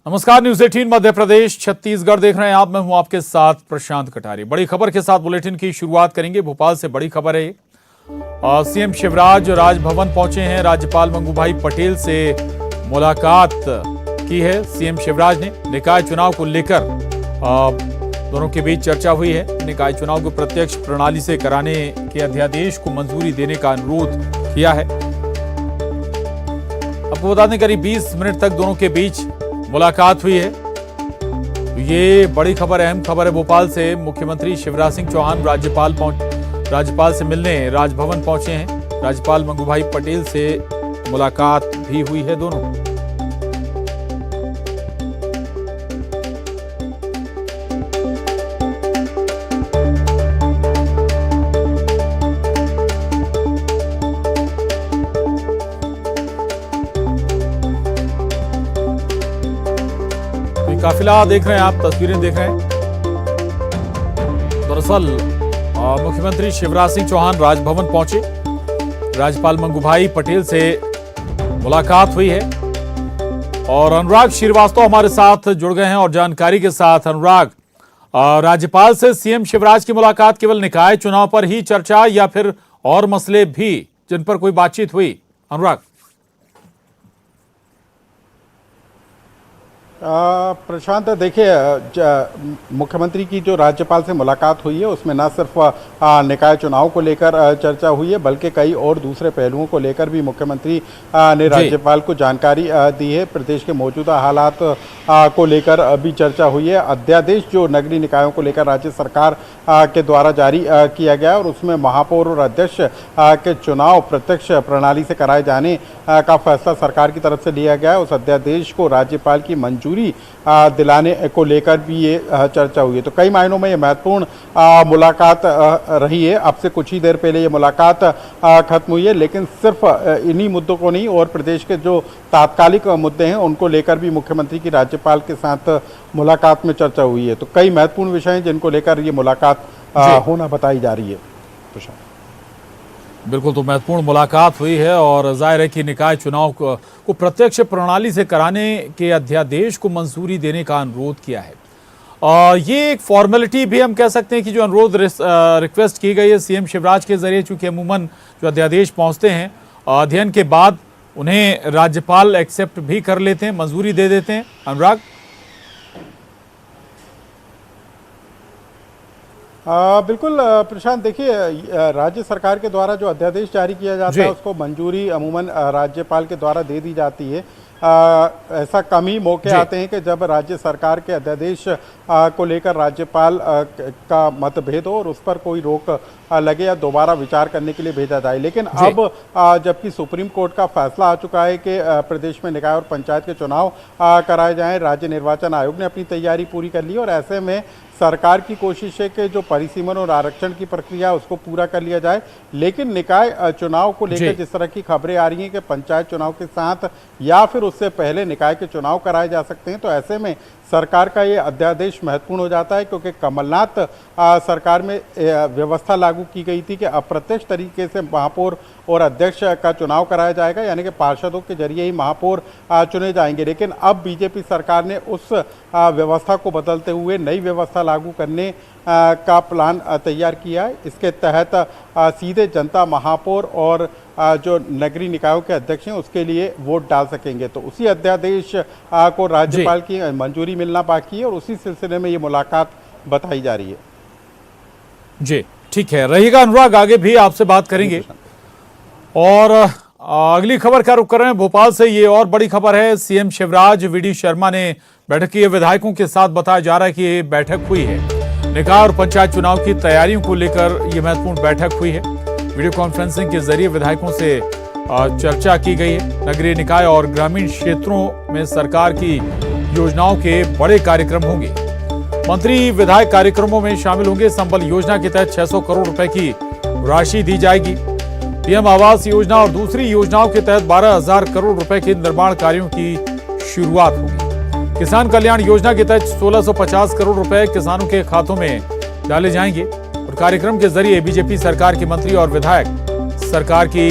नमस्कार, न्यूज 18 मध्य प्रदेश छत्तीसगढ़ देख रहे हैं आप। मैं हूं आपके साथ प्रशांत कटारी। बड़ी खबर के साथ बुलेटिन की शुरुआत करेंगे। भोपाल से बड़ी खबर है। सीएम शिवराज राजभवन पहुंचे हैं। राज्यपाल मंगूभाई पटेल से मुलाकात की है सीएम शिवराज ने। निकाय चुनाव को लेकर दोनों के बीच चर्चा हुई है। निकाय चुनाव को प्रत्यक्ष प्रणाली से कराने के अध्यादेश को मंजूरी देने का अनुरोध किया है। आपको बता दें करीब 20 मिनट तक दोनों के बीच मुलाकात हुई है। तो ये बड़ी खबर, अहम खबर है भोपाल से। मुख्यमंत्री शिवराज सिंह चौहान राज्यपाल से मिलने राजभवन पहुंचे हैं। राज्यपाल मंगूभाई पटेल से मुलाकात भी हुई है दोनों। काफिला देख रहे हैं आप, तस्वीरें देख रहे हैं। दरअसल मुख्यमंत्री शिवराज सिंह चौहान राजभवन पहुंचे। राज्यपाल मंगूभाई पटेल से मुलाकात हुई है और अनुराग श्रीवास्तव हमारे साथ जुड़ गए हैं और जानकारी के साथ। अनुराग, राज्यपाल से सीएम शिवराज की मुलाकात केवल निकाय चुनाव पर ही चर्चा या फिर और मसले भी जिन पर कोई बातचीत हुई? अनुराग। प्रशांत, देखिए, मुख्यमंत्री की जो राज्यपाल से मुलाकात हुई है उसमें न सिर्फ निकाय चुनाव को लेकर चर्चा हुई है बल्कि कई और दूसरे पहलुओं को लेकर भी मुख्यमंत्री ने राज्यपाल को जानकारी दी है। प्रदेश के मौजूदा हालात को लेकर भी चर्चा हुई है। अध्यादेश जो नगरीय निकायों को लेकर राज्य सरकार के द्वारा जारी किया गया और उसमें महापौर और अध्यक्ष के चुनाव प्रत्यक्ष प्रणाली से कराए जाने का फैसला सरकार की तरफ से लिया गया है। उस अध्यादेश को राज्यपाल की मंजूरी दिलाने को लेकर भी ये चर्चा हुई है। तो कई मायनों में ये महत्वपूर्ण मुलाकात रही है। अब से कुछ ही देर पहले ये मुलाकात खत्म हुई है, लेकिन सिर्फ इन्हीं मुद्दों को नहीं और प्रदेश के जो तात्कालिक मुद्दे हैं उनको लेकर भी मुख्यमंत्री की राज्यपाल के साथ मुलाकात में चर्चा हुई है। तो कई महत्वपूर्ण विषय हैं जिनको लेकर ये मुलाकात होना बताई जा रही है। बिल्कुल, तो महत्वपूर्ण मुलाकात हुई है और जाहिर है कि निकाय चुनाव को प्रत्यक्ष प्रणाली से कराने के अध्यादेश को मंजूरी देने का अनुरोध किया है। ये एक फॉर्मेलिटी भी हम कह सकते हैं कि जो अनुरोध रिक्वेस्ट की गई है सीएम शिवराज के जरिए, चूंकि अमूमन जो अध्यादेश पहुंचते हैं अध्ययन के बाद उन्हें राज्यपाल एक्सेप्ट भी कर लेते हैं, मंजूरी दे देते हैं। अनुराग। बिल्कुल प्रशांत, देखिए, राज्य सरकार के द्वारा जो अध्यादेश जारी किया जाता है उसको मंजूरी अमूमन राज्यपाल के द्वारा दे दी जाती है। ऐसा कम ही मौके आते हैं कि जब राज्य सरकार के अध्यादेश को लेकर राज्यपाल का मतभेद हो और उस पर कोई रोक लगे या दोबारा विचार करने के लिए भेजा जाए। लेकिन अब जबकि सुप्रीम कोर्ट का फैसला आ चुका है कि प्रदेश में निकाय और पंचायत के चुनाव कराए जाएं, राज्य निर्वाचन आयोग ने अपनी तैयारी पूरी कर ली और ऐसे में सरकार की कोशिश है कि जो परिसीमन और आरक्षण की प्रक्रिया उसको पूरा कर लिया जाए। लेकिन निकाय चुनाव को लेकर जिस तरह की खबरें आ रही हैं कि पंचायत चुनाव के साथ या फिर उससे पहले निकाय के चुनाव कराए जा सकते हैं, तो ऐसे में सरकार का ये अध्यादेश महत्वपूर्ण हो जाता है क्योंकि कमलनाथ सरकार में व्यवस्था लागू की गई थी कि अप्रत्यक्ष तरीके से महापौर और अध्यक्ष का चुनाव कराया जाएगा, यानी कि पार्षदों के जरिए ही महापौर चुने जाएंगे। लेकिन अब बीजेपी सरकार ने उस व्यवस्था को बदलते हुए नई व्यवस्था लागू करने का प्लान तैयार किया है। इसके तहत सीधे जनता महापौर और जो नगरीय निकायों के अध्यक्ष हैं उसके लिए वोट डाल सकेंगे। तो उसी अध्यादेश को राज्यपाल की मंजूरी मिलना बाकी है और उसी सिलसिले में ये मुलाकात बताई जा रही है। जी ठीक है, रहिएगा अनुराग, आगे भी आपसे बात करेंगे। और अगली खबर का रुख कर रहे हैं भोपाल से। ये और बड़ी खबर है। सीएम शिवराज वीडी शर्मा ने बैठक की है विधायकों के साथ। बताया जा रहा है कि ये बैठक हुई है निकाय और पंचायत चुनाव की तैयारियों को लेकर। ये महत्वपूर्ण बैठक हुई है। वीडियो कॉन्फ्रेंसिंग के जरिए विधायकों से चर्चा की गई है। नगरीय निकाय और ग्रामीण क्षेत्रों में सरकार की योजनाओं के बड़े कार्यक्रम होंगे। मंत्री विधायक कार्यक्रमों में शामिल होंगे। संबल योजना के तहत 600 करोड़ रुपए की राशि दी जाएगी। पीएम आवास योजना और दूसरी योजनाओं के तहत 12,000 करोड़ रुपए के निर्माण कार्यों की शुरुआत होगी। किसान कल्याण योजना के तहत 1650 करोड़ रुपए किसानों के खातों में डाले जाएंगे और कार्यक्रम के जरिए बीजेपी सरकार के मंत्री और विधायक सरकार की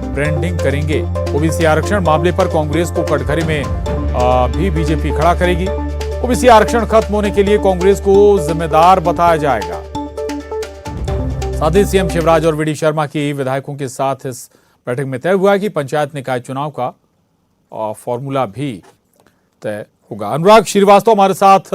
ब्रांडिंग करेंगे। ओबीसी आरक्षण मामले पर कांग्रेस को कटघरे में भी बीजेपी खड़ा करेगी। ओबीसी आरक्षण खत्म होने के लिए कांग्रेस को जिम्मेदार बताया जाएगा। साथ ही सीएम शिवराज और वीडी शर्मा की विधायकों के साथ इस बैठक में तय हुआ कि पंचायत निकाय चुनाव का फॉर्मूला भी तय होगा। अनुराग श्रीवास्तव हमारे साथ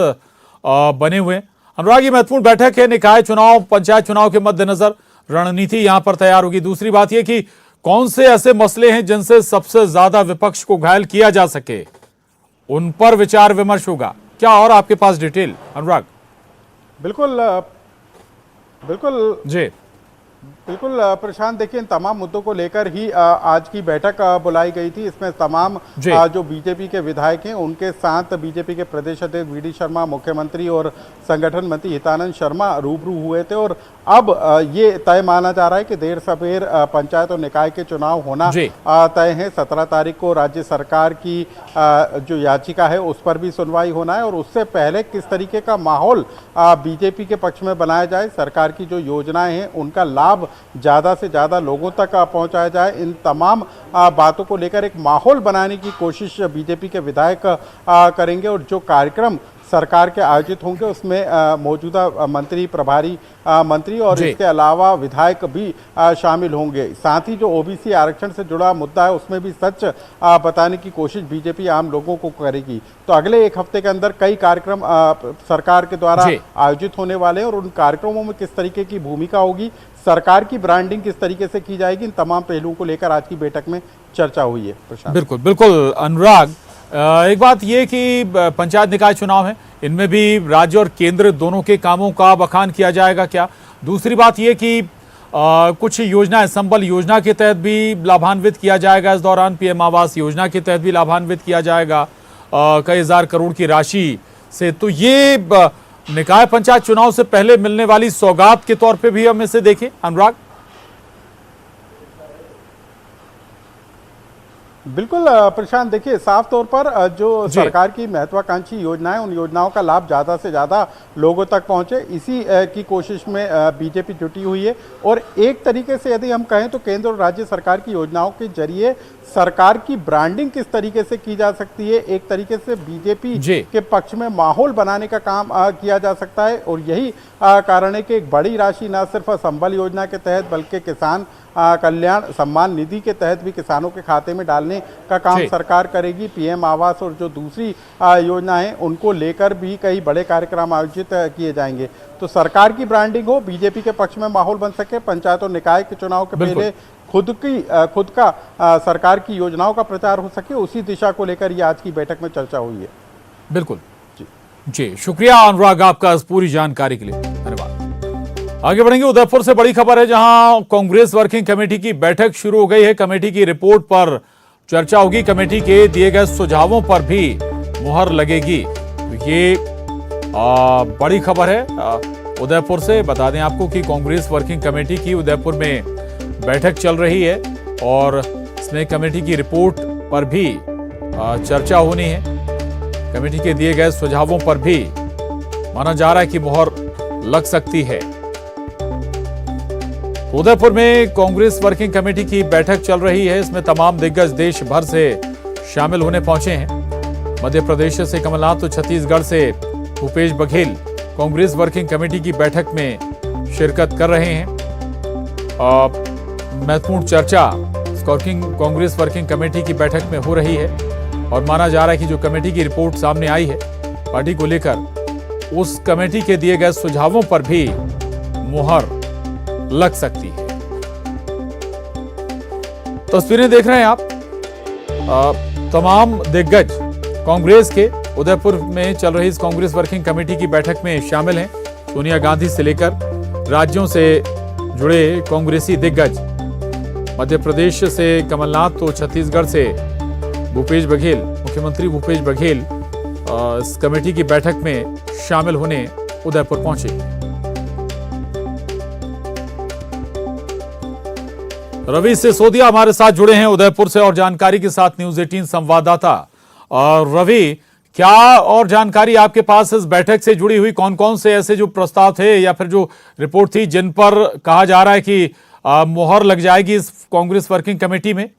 बने हुए हैं। अनुराग, ये महत्वपूर्ण बैठक है, निकाय चुनाव पंचायत चुनाव के मद्देनजर रणनीति यहां पर तैयार होगी। दूसरी बात यह कि कौन से ऐसे मसले हैं जिनसे सबसे ज्यादा विपक्ष को घायल किया जा सके, उन पर विचार विमर्श होगा क्या? और आपके पास डिटेल अनुराग? बिल्कुल जी बिल्कुल प्रशांत, देखिए इन तमाम मुद्दों को लेकर ही आज की बैठक बुलाई गई थी। इसमें तमाम जो बीजेपी के विधायक हैं उनके साथ बीजेपी के प्रदेश अध्यक्ष वीडी शर्मा, मुख्यमंत्री और संगठन मंत्री हितानंद शर्मा रूबरू हुए थे। और अब ये तय माना जा रहा है कि देर सवेर पंचायत और निकाय के चुनाव होना तय है। 17 तारीख को राज्य सरकार की जो याचिका है उस पर भी सुनवाई होना है और उससे पहले किस तरीके का माहौल बीजेपी के पक्ष में बनाया जाए, सरकार की जो योजनाएं हैं उनका लाभ ज़्यादा से ज़्यादा लोगों तक पहुंचाया जाए, इन तमाम बातों को लेकर एक माहौल बनाने की कोशिश बीजेपी के विधायक करेंगे। और जो कार्यक्रम सरकार के आयोजित होंगे उसमें मौजूदा मंत्री, प्रभारी मंत्री और इसके अलावा विधायक भी शामिल होंगे। साथ ही जो ओबीसी आरक्षण से जुड़ा मुद्दा है उसमें भी सच बताने की कोशिश बीजेपी आम लोगों को करेगी। तो अगले एक हफ्ते के अंदर कई कार्यक्रम सरकार के द्वारा आयोजित होने वाले हैं और उन कार्यक्रमों में किस तरीके की भूमिका होगी, सरकार की ब्रांडिंग किस तरीके से की जाएगी, इन तमाम पहलुओं को लेकर आज की बैठक में चर्चा हुई है। बिल्कुल बिल्कुल अनुराग, एक बात ये कि पंचायत निकाय चुनाव है, इनमें भी राज्य और केंद्र दोनों के कामों का बखान किया जाएगा क्या? दूसरी बात ये कि कुछ योजनाएं, संबल योजना के तहत भी लाभान्वित किया जाएगा इस दौरान, पीएम आवास योजना के तहत भी लाभान्वित किया जाएगा कई हजार करोड़ की राशि से। तो ये निकाय पंचायत चुनाव से पहले मिलने वाली सौगात के तौर पे भी हम इसे देखें अनुराग? बिल्कुल प्रशांत, देखिए साफ तौर पर जो सरकार की महत्वाकांक्षी योजनाएं, उन योजनाओं का लाभ ज़्यादा से ज़्यादा लोगों तक पहुंचे, इसी की कोशिश में बीजेपी जुटी हुई है। और एक तरीके से यदि हम कहें तो केंद्र और राज्य सरकार की योजनाओं के जरिए सरकार की ब्रांडिंग किस तरीके से की जा सकती है, एक तरीके से बीजेपी के पक्ष में माहौल बनाने का काम किया जा सकता है। और यही कारण है कि एक बड़ी राशि न सिर्फ संबल योजना के तहत बल्कि किसान कल्याण सम्मान निधि के तहत भी किसानों के खाते में डालने का काम सरकार करेगी। पीएम आवास और जो दूसरी योजना है उनको लेकर भी कई बड़े कार्यक्रम आयोजित किए जाएंगे। तो सरकार की ब्रांडिंग हो, बीजेपी के पक्ष में माहौल बन सके, पंचायत और निकाय के चुनाव के पहले खुद का सरकार की योजनाओं का प्रचार हो सके, उसी दिशा को लेकर ये आज की बैठक में चर्चा हुई है। बिल्कुल जी, शुक्रिया अनुराग आपका इस पूरी जानकारी के लिए, धन्यवाद। आगे बढ़ेंगे, उदयपुर से बड़ी खबर है जहां कांग्रेस वर्किंग कमेटी की बैठक शुरू हो गई है। कमेटी की रिपोर्ट पर चर्चा होगी, कमेटी के दिए गए सुझावों पर भी मुहर लगेगी। तो ये बड़ी खबर है उदयपुर से। बता दें आपको कि कांग्रेस वर्किंग कमेटी की उदयपुर में बैठक चल रही है और इसमें कमेटी की रिपोर्ट पर भी चर्चा होनी है। कमेटी के दिए गए सुझावों पर भी माना जा रहा है कि मुहर लग सकती है। उदयपुर में कांग्रेस वर्किंग कमेटी की बैठक चल रही है, इसमें तमाम दिग्गज देश भर से शामिल होने पहुंचे हैं। मध्य प्रदेश से कमलनाथ तो छत्तीसगढ़ से भूपेश बघेल कांग्रेस वर्किंग कमेटी की बैठक में शिरकत कर रहे हैं। महत्वपूर्ण चर्चा कांग्रेस वर्किंग कमेटी की बैठक में हो रही है और माना जा रहा है कि जो कमेटी की रिपोर्ट सामने आई है पार्टी को लेकर, उस कमेटी के दिए गए सुझावों पर भी मुहर लग सकती है। तस्वीरें देख रहे हैं आप, तमाम दिग्गज कांग्रेस के उदयपुर में चल रही इस कांग्रेस वर्किंग कमेटी की बैठक में शामिल हैं। सोनिया गांधी से लेकर राज्यों से जुड़े कांग्रेसी दिग्गज, मध्य प्रदेश से कमलनाथ तो छत्तीसगढ़ से भूपेश बघेल, मुख्यमंत्री भूपेश बघेल इस कमेटी की बैठक में शामिल होने उदयपुर पहुंचे। रवि सिसोदिया हमारे साथ जुड़े हैं उदयपुर से और जानकारी के साथ न्यूज 18 संवाददाता। रवि, क्या और जानकारी आपके पास इस बैठक से जुड़ी हुई, कौन कौन से ऐसे जो प्रस्ताव थे या फिर जो रिपोर्ट थी जिन पर कहा जा रहा है कि मुहर लग जाएगी इस कांग्रेस वर्किंग कमेटी में?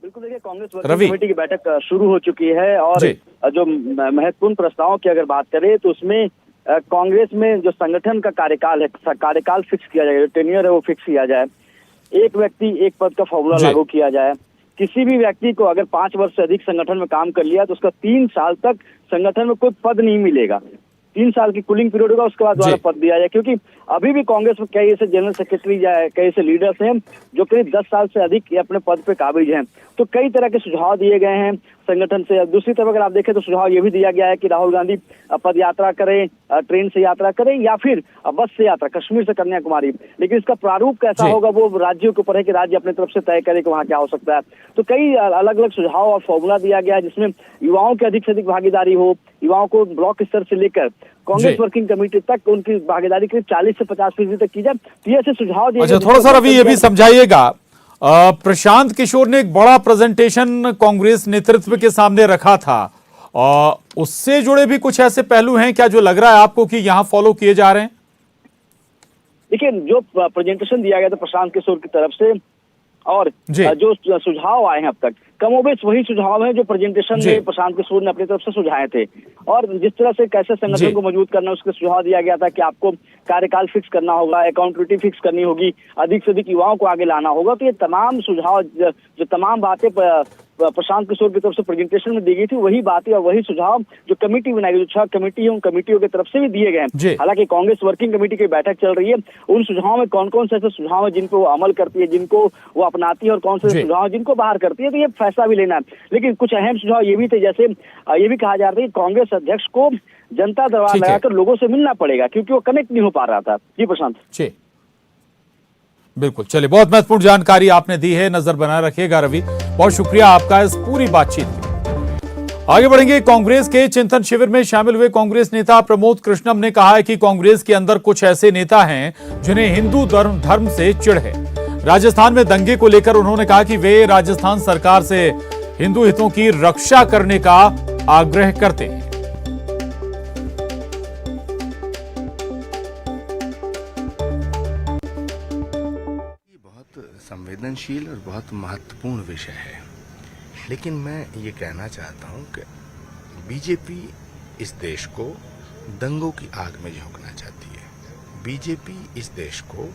बिल्कुल, देखिए कांग्रेस वर्किंग रवि। कमेटी की बैठक शुरू हो चुकी है और जी। जो महत्वपूर्ण प्रस्तावों की अगर बात करें तो उसमें कांग्रेस में जो संगठन का कार्यकाल है, कार्यकाल फिक्स किया जाएगा, जो टेन्योर है वो फिक्स किया जाए, एक व्यक्ति एक पद का फॉर्मूला जी। लागू किया जाए। किसी भी व्यक्ति को अगर 5 वर्ष से अधिक संगठन में काम कर लिया तो उसका 3 साल तक संगठन में कोई पद नहीं मिलेगा। 3 साल की कूलिंग पीरियड होगा, उसके बाद दोबारा जी। पद दिया जाए। क्योंकि अभी भी कांग्रेस में कई ऐसे जनरल सेक्रेटरी कई ऐसे लीडर्स हैं जो करीब 10 साल से अधिक अपने पद पे काबिज हैं। तो कई तरह के सुझाव दिए गए हैं संगठन से। दूसरी तरफ अगर आप देखें तो सुझाव ये भी दिया गया है कि राहुल गांधी पद यात्रा करें, ट्रेन से यात्रा करें या फिर बस से यात्रा, कश्मीर से कन्याकुमारी। लेकिन इसका प्रारूप कैसा जी। होगा वो राज्यों के ऊपर है कि राज्य अपनी तरफ से तय करे कि वहाँ क्या हो सकता है। तो कई अलग अलग सुझाव और फॉर्मूला दिया गया है जिसमें युवाओं की अधिक से अधिक भागीदारी हो, युवाओं को ब्लॉक स्तर से लेकर कांग्रेस जी। वर्किंग कमेटी तक उनकी भागीदारी करीब 40 से 50% तक की जाए। तो ये ऐसे सुझाव दिए अच्छा, गए थोड़ा सा रवि ये भी जिसको- समझाइएगा, प्रशांत किशोर ने एक बड़ा प्रेजेंटेशन कांग्रेस नेतृत्व के सामने रखा था, उससे जुड़े भी कुछ ऐसे पहलू हैं क्या जो लग रहा है आपको कि यहां फॉलो किए जा रहे हैं? देखिए, जो प्रेजेंटेशन दिया गया था प्रशांत किशोर की तरफ से और जी। जो सुझाव आए हैं अब तक कमोबेश वही सुझाव हैं जो प्रेजेंटेशन जी। में प्रशांत किशोर ने अपनी तरफ से सुझाए थे। और जिस तरह से कैसे जी। संगठन को मजबूत करना है उसका सुझाव दिया गया था कि आपको कार्यकाल फिक्स करना होगा, अकाउंटेबिलिटी फिक्स करनी होगी, अधिक से अधिक युवाओं को आगे लाना होगा। तो ये तमाम सुझाव जो तमाम बातें प्रशांत किशोर की तरफ से प्रेजेंटेशन में दी गई थी, वही बातें और वही सुझाव जो कमेटी बनाई गई, जो 6 कमेटी है, उन कमेटियों की तरफ से भी दिए गए जी। हैं। हालांकि कांग्रेस वर्किंग कमेटी की बैठक चल रही है, उन सुझावों में कौन कौन से ऐसे सुझाव है जिनको वो अमल करती है, जिनको वो अपनाती है और कौन से जी। सुझाव है जिनको बाहर करती है, तो ये फैसला भी लेना है। लेकिन कुछ अहम सुझाव ये भी थे, जैसे ये भी कहा जा रहा है कि कांग्रेस अध्यक्ष को जनता दरबार ठीक है। लगाकर लोगों से मिलना पड़ेगा क्योंकि वो कनेक्ट नहीं हो पा रहा था। जी प्रशांत। जी बिल्कुल, चलिए, बहुत महत्वपूर्ण जानकारी आपने दी है, नजर बनाए रखिएगा रवि। बहुत शुक्रिया आपका इस पूरी बातचीत के लिए। आगे बढ़ेंगे। कांग्रेस के चिंतन शिविर में शामिल हुए कांग्रेस नेता प्रमोद कृष्णम ने कहा है कि कांग्रेस के अंदर कुछ ऐसे नेता हैं जिन्हें हिंदू धर्म से चिढ़ है। राजस्थान में दंगे को लेकर उन्होंने कहा कि वे राजस्थान सरकार से हिंदू हितों की रक्षा करने का आग्रह करते हैं। संवेदनशील और बहुत महत्वपूर्ण विषय है, लेकिन मैं ये कहना चाहता हूँ कि बीजेपी इस देश को दंगों की आग में झोंकना चाहती है। बीजेपी इस देश को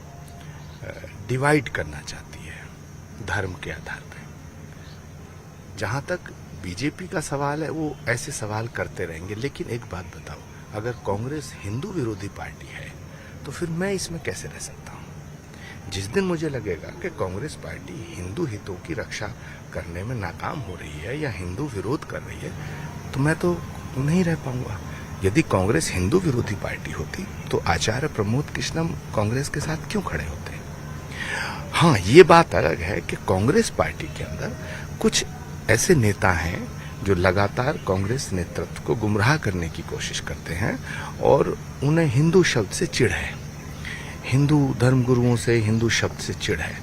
डिवाइड करना चाहती है धर्म के आधार पर। जहाँ तक बीजेपी का सवाल है वो ऐसे सवाल करते रहेंगे, लेकिन एक बात बताओ, अगर कांग्रेस हिंदू विरोधी पार्टी है तो फिर मैं इसमें कैसे रह सकता हूँ? जिस दिन मुझे लगेगा कि कांग्रेस पार्टी हिंदू हितों की रक्षा करने में नाकाम हो रही है या हिंदू विरोध कर रही है, तो मैं तो नहीं रह पाऊंगा। यदि कांग्रेस हिंदू विरोधी पार्टी होती तो आचार्य प्रमोद कृष्णम कांग्रेस के साथ क्यों खड़े होते? हाँ, ये बात अलग है कि कांग्रेस पार्टी के अंदर कुछ ऐसे नेता हैं जो लगातार कांग्रेस नेतृत्व को गुमराह करने की कोशिश करते हैं और उन्हें हिंदू शब्द से चिढ़ है, हिंदू धर्मगुरुओं से हिंदू शब्द से चिढ़ है।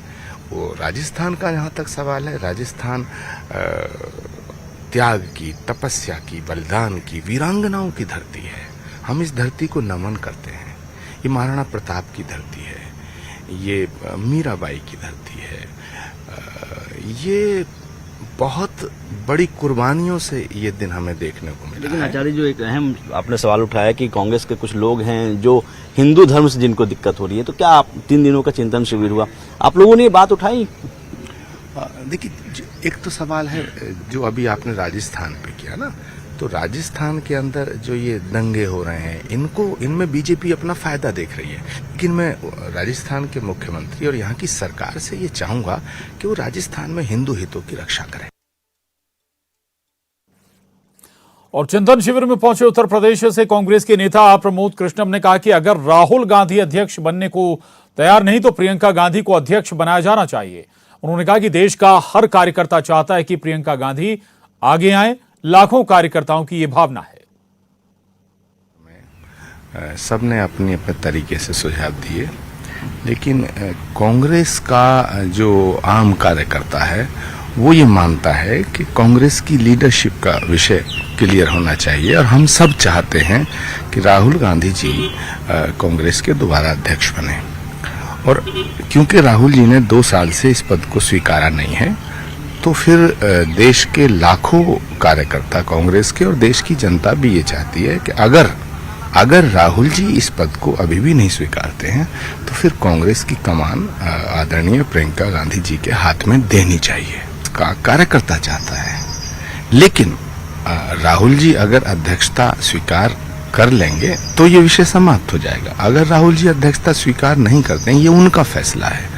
वो राजस्थान का जहाँ तक सवाल है, राजस्थान त्याग की, तपस्या की, बलिदान की, वीरांगनाओं की धरती है। हम इस धरती को नमन करते हैं। ये महाराणा प्रताप की धरती है, ये मीराबाई की धरती है, ये बहुत बड़ी कुर्बानियों से ये दिन हमें देखने को मिला। लेकिन आचार्य, जो एक अहम आपने सवाल उठाया कि कांग्रेस के कुछ लोग हैं जो हिंदू धर्म से जिनको दिक्कत हो रही है, तो क्या आप 3 दिनों का चिंतन शिविर हुआ, आप लोगों ने ये बात उठाई? देखिए, एक तो सवाल है जो अभी आपने राजस्थान पे किया ना, तो राजस्थान के अंदर जो ये दंगे हो रहे हैं, इनमें बीजेपी अपना फायदा देख रही है। लेकिन मैं राजस्थान के मुख्यमंत्री और यहाँ की सरकार से ये चाहूंगा कि वो राजस्थान में हिंदू हितों की रक्षा करें। और चिंतन शिविर में पहुंचे उत्तर प्रदेश से कांग्रेस के नेता प्रमोद कृष्णम ने कहा कि अगर राहुल गांधी अध्यक्ष बनने को तैयार नहीं तो प्रियंका गांधी को अध्यक्ष बनाया जाना चाहिए। उन्होंने कहा कि देश का हर कार्यकर्ता चाहता है कि प्रियंका गांधी आगे आए, लाखों कार्यकर्ताओं की ये भावना है। सबने अपने अपने तरीके से सुझाव दिए, लेकिन कांग्रेस का जो आम कार्यकर्ता है वो ये मानता है कि कांग्रेस की लीडरशिप का विषय क्लियर होना चाहिए और हम सब चाहते हैं कि राहुल गांधी जी कांग्रेस के दोबारा अध्यक्ष बने। और क्योंकि राहुल जी ने 2 साल से इस पद को स्वीकारा नहीं है, तो फिर देश के लाखों कार्यकर्ता कांग्रेस के और देश की जनता भी ये चाहती है कि अगर राहुल जी इस पद को अभी भी नहीं स्वीकारते हैं तो फिर कांग्रेस की कमान आदरणीय प्रियंका गांधी जी के हाथ में देनी चाहिए। कार्यकर्ता चाहता है, लेकिन राहुल जी अगर अध्यक्षता स्वीकार कर लेंगे तो ये विषय समाप्त हो जाएगा। अगर राहुल जी अध्यक्षता स्वीकार नहीं करते हैं, ये उनका फैसला है,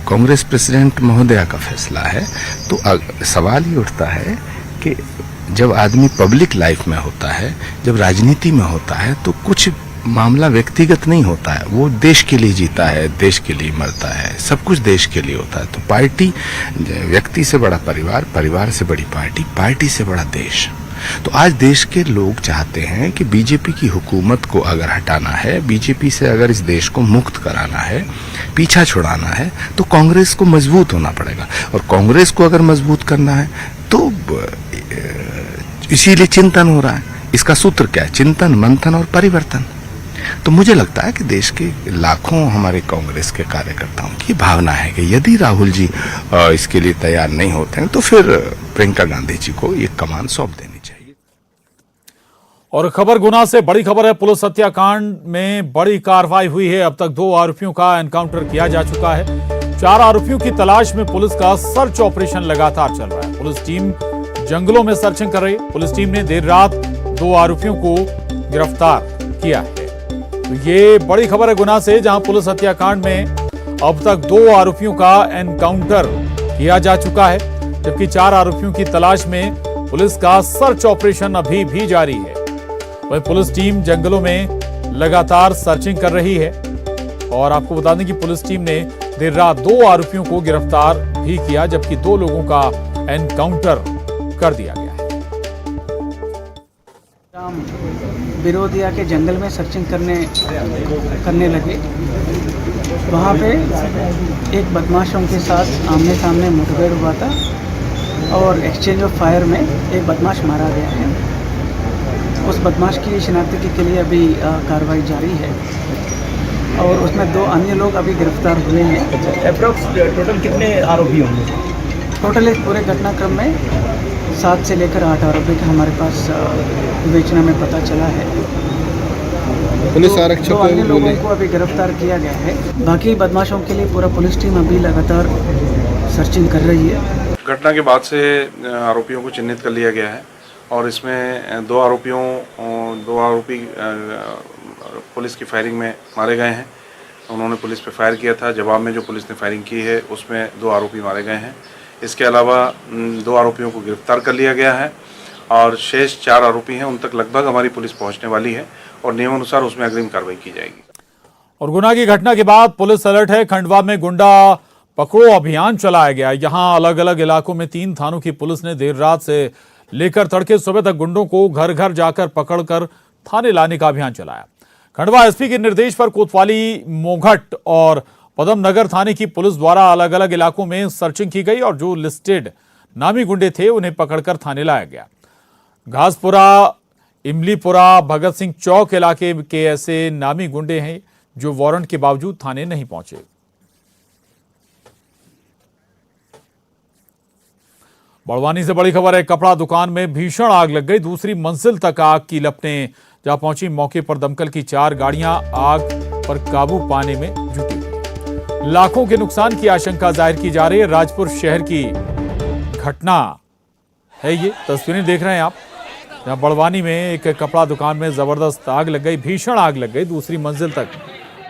कांग्रेस प्रेसिडेंट महोदया का फैसला है। तो सवाल ये उठता है कि जब आदमी पब्लिक लाइफ में होता है, जब राजनीति में होता है, तो कुछ मामला व्यक्तिगत नहीं होता है, वो देश के लिए जीता है, देश के लिए मरता है, सब कुछ देश के लिए होता है। तो पार्टी, व्यक्ति से बड़ा परिवार, परिवार से बड़ी पार्टी, पार्टी से बड़ा देश। तो आज देश के लोग चाहते हैं कि बीजेपी की हुकूमत को अगर हटाना है, बीजेपी से अगर इस देश को मुक्त कराना है, पीछा छुड़ाना है, तो कांग्रेस को मजबूत होना पड़ेगा। और कांग्रेस को अगर मजबूत करना है तो इसीलिए चिंतन हो रहा है। इसका सूत्र क्या है? चिंतन, मंथन और परिवर्तन। तो मुझे लगता है कि देश के लाखों हमारे कांग्रेस के कार्यकर्ताओं की भावना है कि यदि राहुल जी इसके लिए तैयार नहीं होते हैं तो फिर प्रियंका गांधी जी को ये कमान सौंप देनी चाहिए। और खबर गुना से बड़ी खबर है, पुलिस हत्याकांड में बड़ी कार्रवाई हुई है। अब तक 2 आरोपियों का एनकाउंटर किया जा चुका है। 4 आरोपियों की तलाश में पुलिस का सर्च ऑपरेशन लगातार चल रहा है। पुलिस टीम जंगलों में सर्चिंग कर रही है। पुलिस टीम ने देर रात 2 आरोपियों को गिरफ्तार किया है। तो ये बड़ी खबर है गुना से, जहां पुलिस हत्याकांड में अब तक 2 आरोपियों का एनकाउंटर किया जा चुका है, जबकि 4 आरोपियों की तलाश में पुलिस का सर्च ऑपरेशन अभी भी जारी है। वहीं पुलिस टीम जंगलों में लगातार सर्चिंग कर रही है। और आपको बता दें कि पुलिस टीम ने देर रात 2 आरोपियों को गिरफ्तार भी किया, जबकि 2 लोगों का एनकाउंटर कर दिया गया है। बिरोदिया के जंगल में सर्चिंग करने लगे। वहाँ पे एक बदमाशों के साथ आमने सामने मुठभेड़ हुआ था और एक्सचेंज ऑफ फायर में एक बदमाश मारा गया है। उस बदमाश की शिनाख्ती के लिए अभी कार्रवाई जारी है और उसमें 2 अन्य लोग अभी गिरफ्तार हुए हैं। अप्रोक्स टोटल कितने आरोपी होंगे? टोटल इस पूरे घटनाक्रम में 7 से लेकर 8 आरोपी का हमारे पास विवेचना में पता चला है। पुलिस आरक्षक 2 अन्य लोगों को अभी गिरफ्तार किया गया है। बाकी बदमाशों के लिए पूरा पुलिस टीम अभी लगातार सर्चिंग कर रही है। घटना के बाद से आरोपियों को चिन्हित कर लिया गया है और इसमें 2 आरोपी पुलिस की फायरिंग में मारे गए हैं। उन्होंने पुलिस पे फायर किया था, जवाब में जो पुलिस ने फायरिंग की है उसमें 2 आरोपी मारे गए हैं। इसके अलावा 2 आरोपियों को गिरफ्तार कर लिया गया है और शेष 4 आरोपी हैं, उन तक लगभग हमारी पुलिस पहुंचने वाली है और नियमानुसार उसमें अग्रिम कार्रवाई की जाएगी। और गुना की घटना के बाद पुलिस अलर्ट है। खंडवा में गुंडा पकड़ो अभियान चलाया गया। यहां अलग अलग इलाकों में 3 थानों की पुलिस ने देर रात से लेकर तड़के सुबह तक गुंडों को घर घर जाकर पकड़कर थाने लाने का अभियान चलाया। खंडवा एसपी के निर्देश पर कोतवाली, मोघट और पदम नगर थाने की पुलिस द्वारा अलग अलग इलाकों में सर्चिंग की गई और जो लिस्टेड नामी गुंडे थे उन्हें पकड़कर थाने लाया गया। घासपुरा, इमलीपुरा, भगत सिंह चौक इलाके के ऐसे नामी गुंडे हैं जो वारंट के बावजूद थाने नहीं पहुंचे। बड़वानी से बड़ी खबर है, कपड़ा दुकान में भीषण आग लग गई। दूसरी मंजिल तक आग की लपटें जा पहुंची। मौके पर दमकल की 4 गाड़ियां आग पर काबू पाने में जुटी हुई। लाखों के नुकसान की आशंका जाहिर की जा रही है। राजपुर शहर की घटना है ये, तस्वीरें देख रहे हैं आप, जहां बड़वानी में एक कपड़ा दुकान में जबरदस्त आग लग गई, भीषण आग लग गई। दूसरी मंजिल तक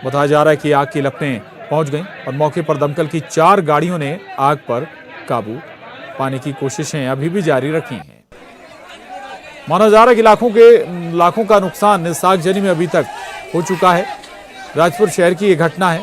बताया जा रहा है कि आग की लपटें पहुंच गई और मौके पर दमकल की 4 गाड़ियों ने आग पर काबू पाने की कोशिशें अभी भी जारी रखी हैं। माना जा रहा है कि लाखों का नुकसान इस आगजनी में अभी तक हो चुका है। राजपुर शहर की ये घटना है।